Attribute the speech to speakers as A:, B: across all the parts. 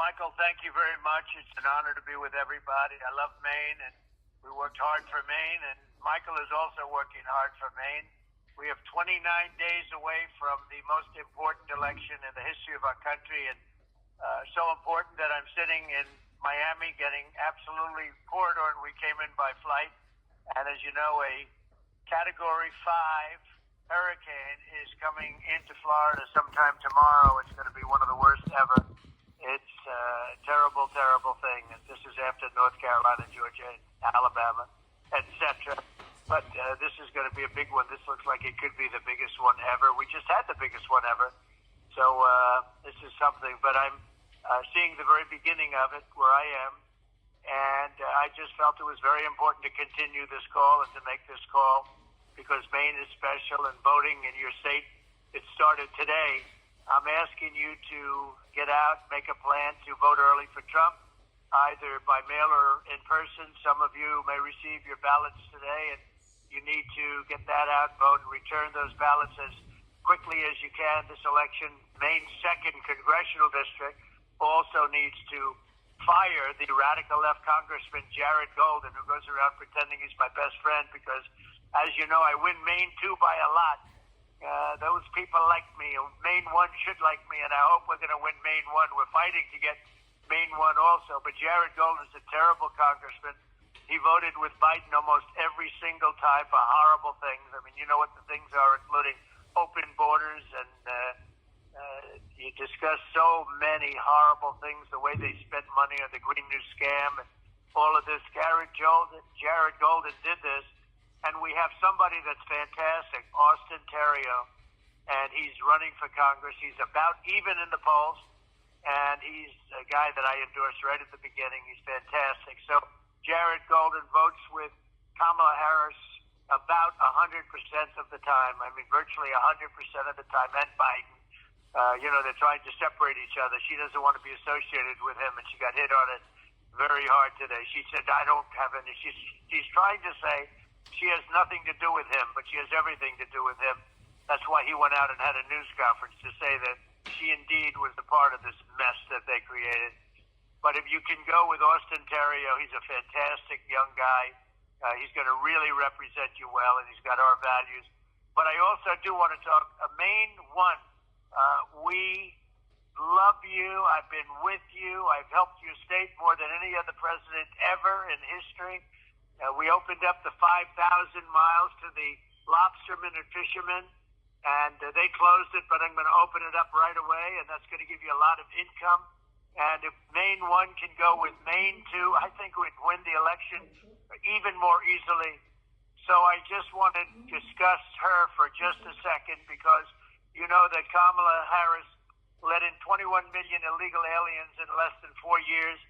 A: Michael, thank you very much. It's an honor to be with everybody. I love Maine, and we worked hard for Maine, and Michael is also working hard for Maine. We have 29 days away from the most important election in the history of our country, and so important that I'm sitting in Miami getting absolutely poured on. We came in by flight, and as you know, a Category 5 hurricane is coming into Florida sometime tomorrow. It's going to be one of the worst ever. It's a terrible, terrible thing. And this is after North Carolina, Georgia, Alabama, etc. But this is going to be a big one. This looks like it could be the biggest one ever. We just had the biggest one ever. So this is something. But I'm seeing the very beginning of it where I am. And I just felt it was very important to continue this call and to make this call because Maine is special and voting in your state, it started today. I'm asking you to get out, make a plan to vote early for Trump, either by mail or in person. Some of you may receive your ballots today, and you need to get that out, vote, and return those ballots as quickly as you can. This election, Maine's 2nd congressional district, also needs to fire the radical left Congressman Jared Golden, who goes around pretending he's my best friend because, as you know, I win Maine 2 by a lot. Those people like me. Maine 1 should like me, and I hope we're going to win Maine 1. We're fighting to get Maine 1 also. But Jared Golden is a terrible congressman. He voted with Biden almost every single time for horrible things. I mean, you know what the things are, including open borders, and you discuss so many horrible things, the way they spent money on the Green New Scam and all of this. Jared Golden did this. And we have somebody that's fantastic, Austin Terrio, and he's running for Congress. He's about even in the polls, and he's a guy that I endorsed right at the beginning. He's fantastic. So Jared Golden votes with Kamala Harris about 100% of the time. I mean, virtually 100% of the time, and Biden. They're trying to separate each other. She doesn't want to be associated with him, and she got hit on it very hard today. She said, I don't have any. She's trying to say she has nothing to do with him, but she has everything to do with him. That's why he went out and had a news conference to say that she indeed was a part of this mess that they created. But if you can go with Austin Terrio, he's a fantastic young guy. He's going to really represent you well, and he's got our values. But I also do want to talk, Maine 1, we love you. I've been with you. I've helped your state more than any other president ever in history. We opened up the 5,000 miles to the lobstermen and fishermen, and they closed it, but I'm going to open it up right away, and that's going to give you a lot of income. And if Maine 1 can go with Maine 2, I think we'd win the election even more easily. So I just want to discuss her for just a second because you know that Kamala Harris let in 21 million illegal aliens in less than 4 years.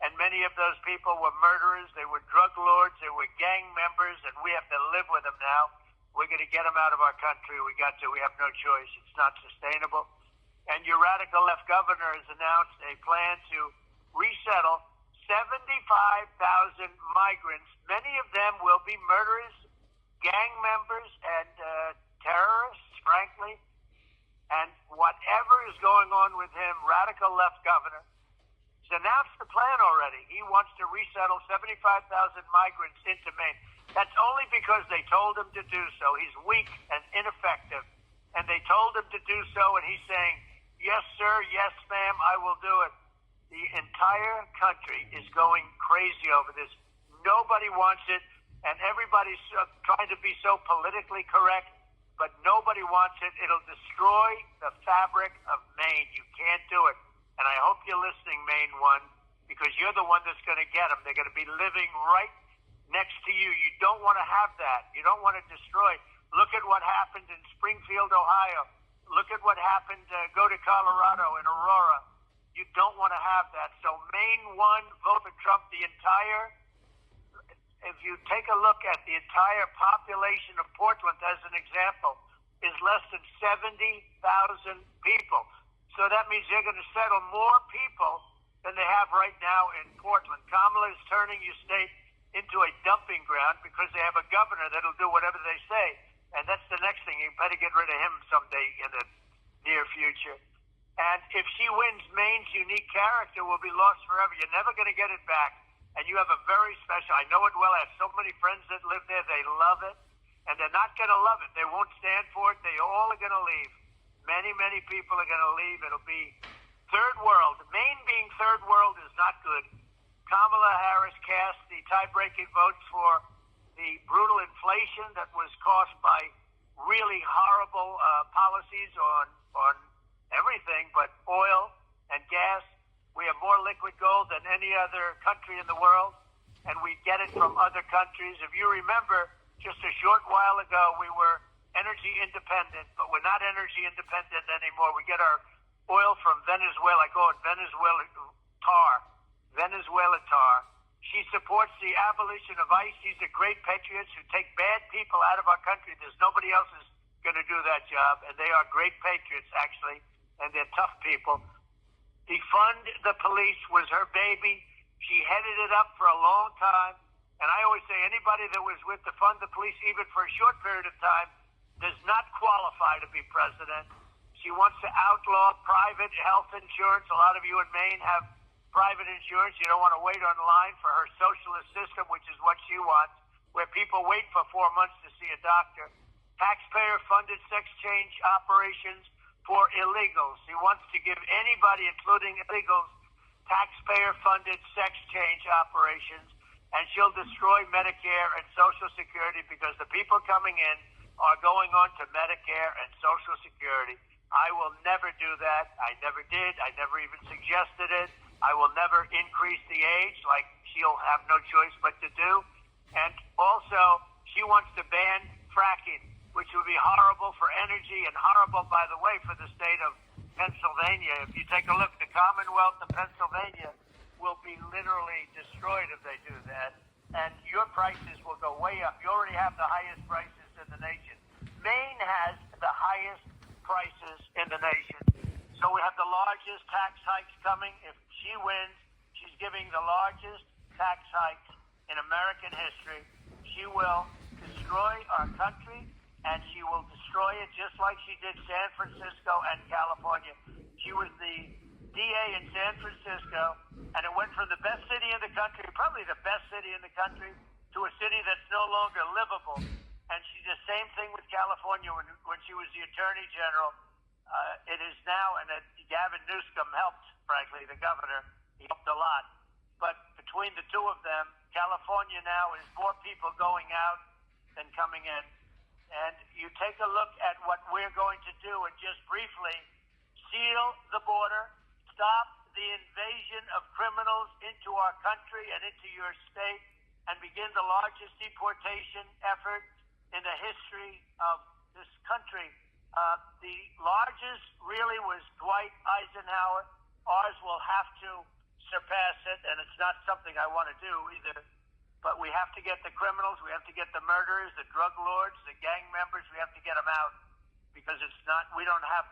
A: And many of those people were murderers, they were drug lords, they were gang members, and we have to live with them now. We're going to get them out of our country. We have no choice. It's not sustainable. And your radical left governor has announced a plan to resettle 75,000 migrants. Many of them will be murderers, gang members, and terrorists, frankly. And whatever is going on with him, radical left governor, announced the plan already. He wants to resettle 75,000 migrants into Maine. That's only because they told him to do so. He's weak and ineffective. And they told him to do so, and he's saying, yes, sir, yes, ma'am, I will do it. The entire country is going crazy over this. Nobody wants it, and everybody's trying to be so politically correct, but nobody wants it. It'll destroy the fabric of Maine. You can't do it. And I hope you're listening, Maine 1, because you're the one that's going to get them. They're going to be living right next to you. You don't want to have that. You don't want to destroy. Look at what happened in Springfield, Ohio. Look at what happened, go to Colorado and Aurora. You don't want to have that. So Maine 1, vote for Trump. If you take a look at the entire population of Portland as an example, is less than 70,000 people. So that means they're going to settle more people than they have right now in Portland. Kamala is turning your state into a dumping ground because they have a governor that'll do whatever they say. And that's the next thing. You better get rid of him someday in the near future. And if she wins, Maine's unique character will be lost forever. You're never going to get it back. And you have a very special, I know it well, I have so many friends that live there, they love it. And they're not going to love it. They won't stand for it. They all are going to leave. Many, many people are going to leave. It'll be third world. Maine being third world is not good. Kamala Harris cast the tie-breaking votes for the brutal inflation that was caused by really horrible policies on everything but oil and gas. We have more liquid gold than any other country in the world, and we get it from other countries. If you remember, just a short while ago, we were energy independent, but we're not energy independent anymore. We get our oil from Venezuela. I call it Venezuela tar. She supports the abolition of ICE. These are great patriots who take bad people out of our country. There's nobody else who's going to do that job, and they are great patriots, actually, and they're tough people. Defund the police was her baby. She headed it up for a long time. And I always say anybody that was with defund the police, even for a short period of time, does not qualify to be president. She wants to outlaw private health insurance. A lot of you in Maine have private insurance. You don't want to wait online for her socialist system, which is what she wants, where people wait for 4 months to see a doctor. Taxpayer-funded sex change operations for illegals. She wants to give anybody, including illegals, taxpayer-funded sex change operations, and she'll destroy Medicare and Social Security because the people coming in are going on to Medicare and Social Security. I will never do that. I never did. I never even suggested it. I will never increase the age like she'll have no choice but to do. And also, she wants to ban fracking, which would be horrible for energy and horrible, by the way, for the state of Pennsylvania. If you take a look, the Commonwealth of Pennsylvania will be literally destroyed if they do that. And your prices will go way up. You already have the highest prices in the nation. Maine has the highest prices in the nation. So we have the largest tax hikes coming. If she wins, she's giving the largest tax hikes in American history. She will destroy our country, and she will destroy it just like she did San Francisco and California. She was the DA in San Francisco, and it went from the best city in the country, probably the best city in the country, to a city that's no longer livable. And she did the same thing with California when she was the Attorney General. It is now, and Gavin Newsom helped, frankly, the governor. He helped a lot. But between the two of them, California now is more people going out than coming in. And you take a look at what we're going to do, and just briefly, seal the border, stop the invasion of criminals into our country and into your state, and begin the largest deportation effort in the history of this country. The largest really was Dwight Eisenhower. Ours will have to surpass it, and it's not something I want to do either. But we have to get the criminals, we have to get the murderers, the drug lords, the gang members, we have to get them out. Because it's not,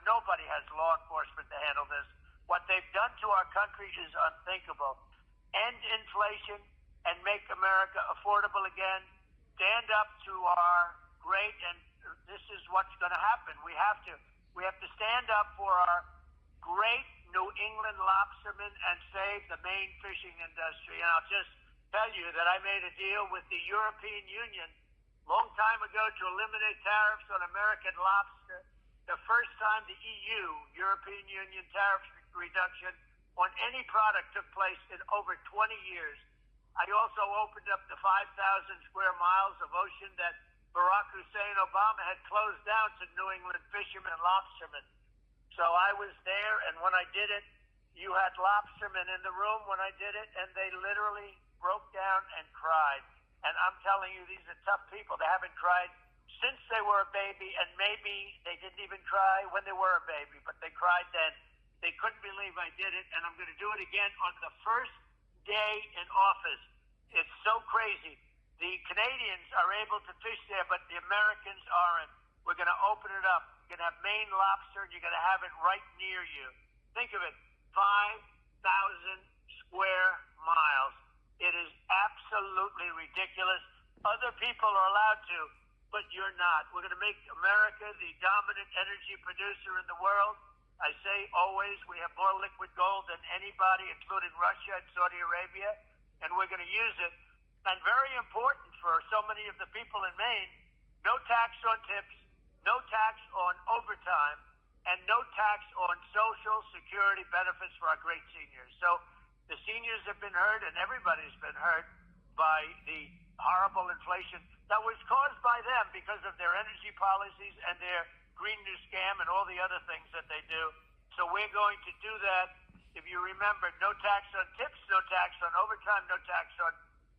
A: nobody has law enforcement to handle this. What they've done to our country is unthinkable. End inflation and make America affordable again. Stand up to our great, and this is what's going to happen. We have to stand up for our great New England lobstermen and save the Maine fishing industry. And I'll just tell you that I made a deal with the European Union long time ago to eliminate tariffs on American lobster. The first time the EU, European Union tariff reduction on any product took place in over 20 years. I also opened up the 5,000 square miles of ocean that Barack Hussein Obama had closed down to New England fishermen and lobstermen. So I was there, and when I did it, you had lobstermen in the room when I did it, and they literally broke down and cried. And I'm telling you, these are tough people. They haven't cried since they were a baby, and maybe they didn't even cry when they were a baby, but they cried then. They couldn't believe I did it, and I'm going to do it again on the first day in office. It's so crazy. The Canadians are able to fish there, but the Americans aren't. We're going to open it up. You're going to have Maine lobster, and you're going to have it right near you. Think of it, 5,000 square miles. It is absolutely ridiculous. Other people are allowed to, but you're not. We're going to make America the dominant energy producer in the world, I say always, we have more liquid gold than anybody, including Russia and Saudi Arabia, and we're going to use it. And very important for so many of the people in Maine, no tax on tips, no tax on overtime, and no tax on Social Security benefits for our great seniors. So the seniors have been hurt, and everybody's been hurt by the horrible inflation that was caused by them because of their energy policies and their Green New Scam and all the other things that they do. So we're going to do that. If you remember, no tax on tips, no tax on overtime, no tax on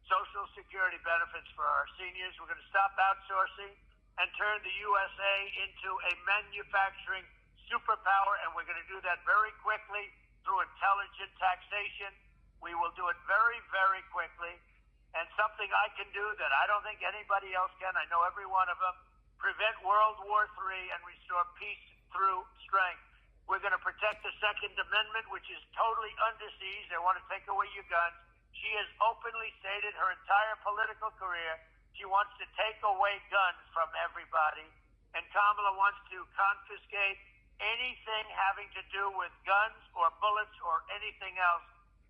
A: Social Security benefits for our seniors. We're going to stop outsourcing and turn the USA into a manufacturing superpower, and we're going to do that very quickly through intelligent taxation. We will do it very, very quickly. And something I can do that I don't think anybody else can, I know every one of them, prevent World War III and restore peace through strength. We're going to protect the Second Amendment, which is totally under siege. They want to take away your guns. She has openly stated her entire political career she wants to take away guns from everybody. And Kamala wants to confiscate anything having to do with guns or bullets or anything else.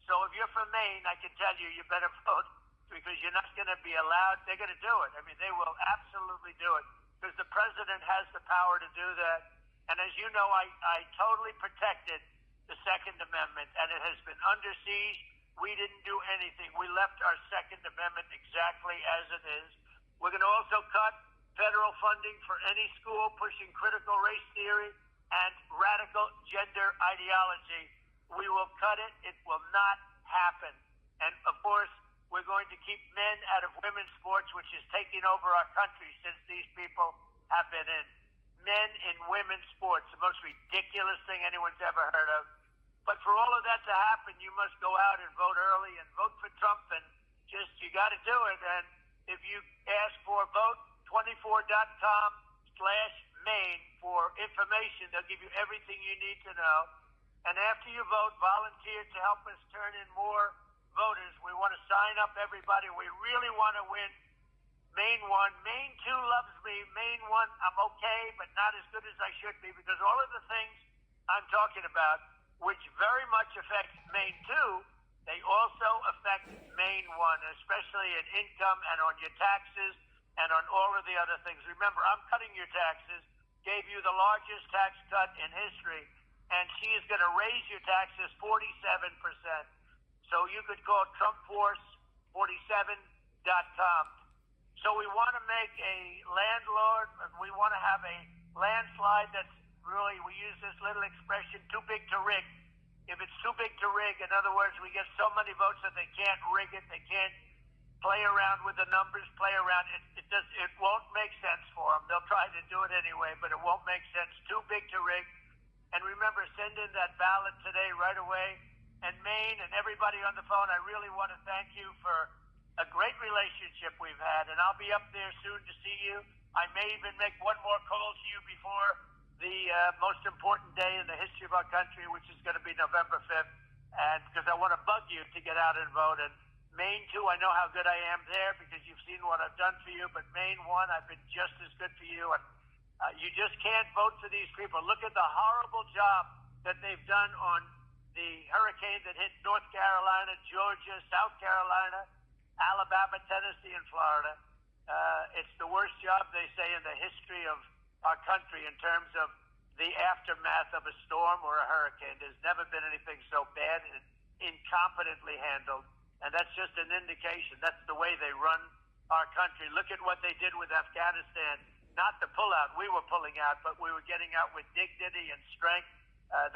A: So if you're from Maine, I can tell you, you better vote, because you're not going to be allowed. They're going to do it. I mean, they will absolutely do it, because the president has the power to do that. And as you know, I totally protected the Second Amendment, and it has been under siege. We didn't do anything. We left our Second Amendment exactly as it is. We're going to also cut federal funding for any school pushing critical race theory and radical gender ideology. We will cut it. It will not happen. And, of course, we're going to keep men out of women's sports, which is taking over our country since these people have been in. Men in women's sports, the most ridiculous thing anyone's ever heard of. But for all of that to happen, you must go out and vote early and vote for Trump, and you got to do it. And if you ask for vote24.com/Maine for information, they'll give you everything you need to know. And after you vote, volunteer to help us turn in more voters. We want to sign up everybody. We really want to win Maine 1. Maine 2 loves me. Maine 1, I'm okay, but not as good as I should be, because all of the things I'm talking about, which very much affect Maine 2, they also affect Maine 1, especially in income and on your taxes and on all of the other things. Remember, I'm cutting your taxes, gave you the largest tax cut in history, and she is going to raise your taxes 47%. So you could call TrumpForce47.com. So we want to make a landlord, we want to have a landslide that's really, we use this little expression, too big to rig. If it's too big to rig, in other words, we get so many votes that they can't rig it, they can't play around with the numbers, play around. It won't make sense for them. They'll try to do it anyway, but it won't make sense. Too big to rig. And remember, send in that ballot today right away. And Maine and everybody on the phone, I really want to thank you for a great relationship we've had. And I'll be up there soon to see you. I may even make one more call to you before the most important day in the history of our country, which is going to be November 5th. And because I want to bug you to get out and vote. And Maine 2, I know how good I am there because you've seen what I've done for you. But Maine 1, I've been just as good for you. And you just can't vote for these people. Look at the horrible job that they've done on the hurricane that hit North Carolina, Georgia, South Carolina, Alabama, Tennessee, and Florida. It's the worst job, they say, in the history of our country in terms of the aftermath of a storm or a hurricane. There's never been anything so bad and incompetently handled. And that's just an indication. That's the way they run our country. Look at what they did with Afghanistan. Not the pullout. We were pulling out, but we were getting out with dignity and strength.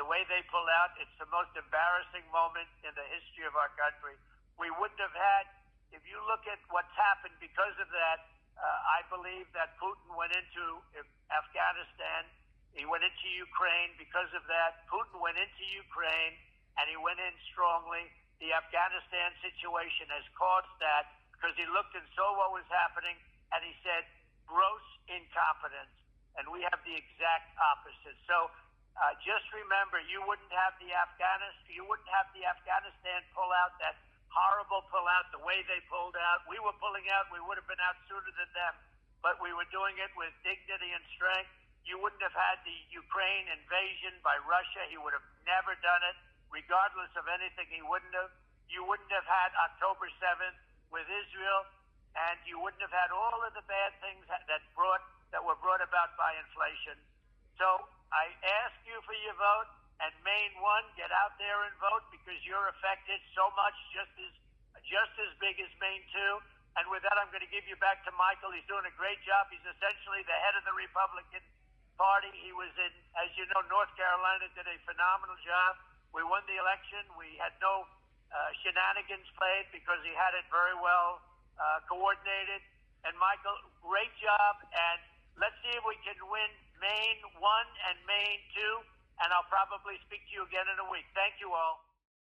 A: The way they pull out, it's the most embarrassing moment in the history of our country. We wouldn't have had, if you look at what's happened because of that, I believe that Putin went into Afghanistan. He went into Ukraine because of that. Putin went into Ukraine, and he went in strongly. The Afghanistan situation has caused that because he looked and saw what was happening, and he said, gross incompetence. And we have the exact opposite. So just remember, you wouldn't have the Afghanistan pullout, that horrible pullout, the way they pulled out. We were pulling out. We would have been out sooner than them, but we were doing it with dignity and strength. you wouldn't have had the Ukraine invasion by Russia. He would have never done it, regardless of anything. He wouldn't have. You wouldn't have had October 7th with Israel, and you wouldn't have had all of the bad things that were brought about by inflation. So I ask you for your vote, and Maine 1, get out there and vote because you're affected so much, just as big as Maine 2. And with that, I'm going to give you back to Michael. He's doing a great job. He's essentially the head of the Republican Party. He was in, as you know, North Carolina, did a phenomenal job. We won the election. We had no shenanigans played because he had it very well coordinated. And Michael, great job. And let's see if we can win Maine 1 and Maine 2. And I'll probably speak to you again in a week. Thank you all.